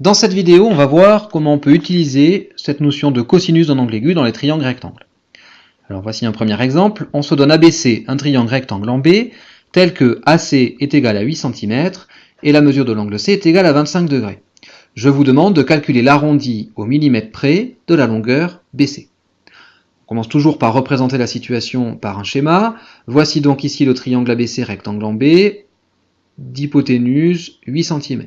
Dans cette vidéo, on va voir comment on peut utiliser cette notion de cosinus d'un angle aigu dans les triangles rectangles. Alors voici un premier exemple. On se donne ABC, un triangle rectangle en B, tel que AC est égal à 8 cm et la mesure de l'angle C est égale à 25 degrés. Je vous demande de calculer l'arrondi au millimètre près de la longueur BC. On commence toujours par représenter la situation par un schéma. Voici donc ici le triangle ABC rectangle en B, d'hypoténuse 8 cm.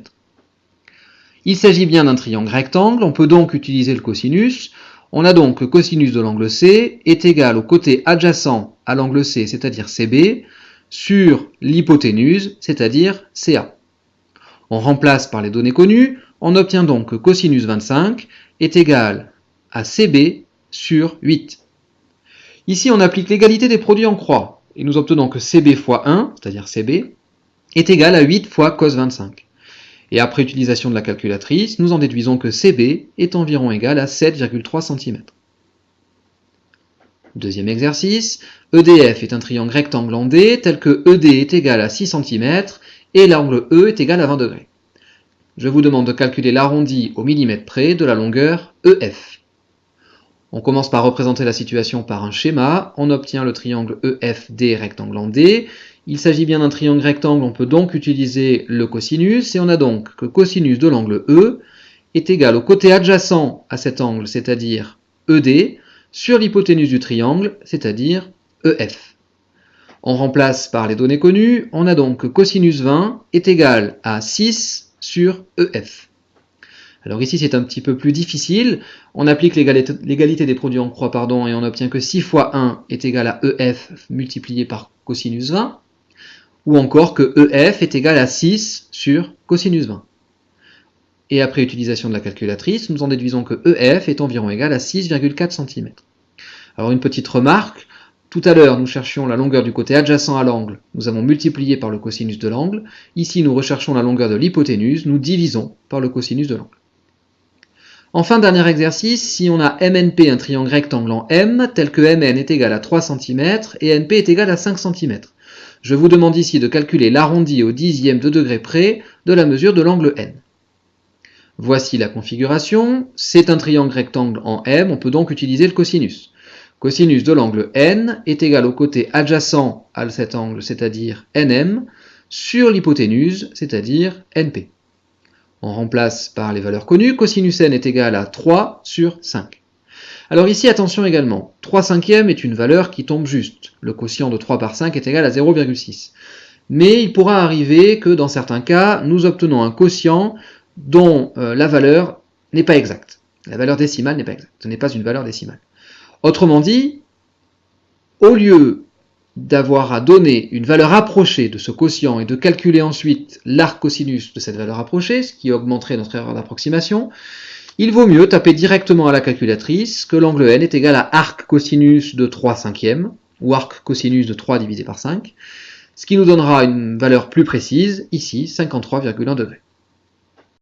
Il s'agit bien d'un triangle rectangle, on peut donc utiliser le cosinus. On a donc que cosinus de l'angle C est égal au côté adjacent à l'angle C, c'est-à-dire CB, sur l'hypoténuse, c'est-à-dire CA. On remplace par les données connues, on obtient donc que cosinus 25 est égal à CB sur 8. Ici, on applique l'égalité des produits en croix, et nous obtenons que CB fois 1, c'est-à-dire CB, est égal à 8 fois cos 25. Et après utilisation de la calculatrice, nous en déduisons que CB est environ égal à 7,3 cm. Deuxième exercice, EDF est un triangle rectangle en D tel que ED est égal à 6 cm et l'angle E est égal à 20 degrés. Je vous demande de calculer l'arrondi au millimètre près de la longueur EF. On commence par représenter la situation par un schéma. On obtient le triangle EFD rectangle en D. Il s'agit bien d'un triangle rectangle, on peut donc utiliser le cosinus, et on a donc que cosinus de l'angle E est égal au côté adjacent à cet angle, c'est-à-dire ED, sur l'hypoténuse du triangle, c'est-à-dire EF. On remplace par les données connues, on a donc que cosinus 20 est égal à 6 sur EF. Alors ici c'est un petit peu plus difficile, on applique l'égalité des produits en croix, et on obtient que 6 fois 1 est égal à EF multiplié par cosinus 20, ou encore que EF est égal à 6 sur cosinus 20. Et après utilisation de la calculatrice, nous en déduisons que EF est environ égal à 6,4 cm. Alors une petite remarque, tout à l'heure nous cherchions la longueur du côté adjacent à l'angle, nous avons multiplié par le cosinus de l'angle, ici nous recherchons la longueur de l'hypoténuse, nous divisons par le cosinus de l'angle. Enfin, dernier exercice, si on a MNP, un triangle rectangle en M, tel que MN est égal à 3 cm et NP est égal à 5 cm. Je vous demande ici de calculer l'arrondi au dixième de degré près de la mesure de l'angle N. Voici la configuration. C'est un triangle rectangle en M, on peut donc utiliser le cosinus. Cosinus de l'angle N est égal au côté adjacent à cet angle, c'est-à-dire NM, sur l'hypoténuse, c'est-à-dire NP. On remplace par les valeurs connues. Cosinus N est égal à 3 sur 5. Alors ici, attention également, 3 cinquièmes est une valeur qui tombe juste. Le quotient de 3 par 5 est égal à 0,6. Mais il pourra arriver que dans certains cas, nous obtenons un quotient dont la valeur n'est pas exacte. La valeur décimale n'est pas exacte. Ce n'est pas une valeur décimale. Autrement dit, au lieu d'avoir à donner une valeur approchée de ce quotient et de calculer ensuite l'arc cosinus de cette valeur approchée, ce qui augmenterait notre erreur d'approximation, il vaut mieux taper directement à la calculatrice que l'angle N est égal à arc cosinus de 3 cinquièmes, ou arc cosinus de 3 divisé par 5, ce qui nous donnera une valeur plus précise, ici 53,1 degrés.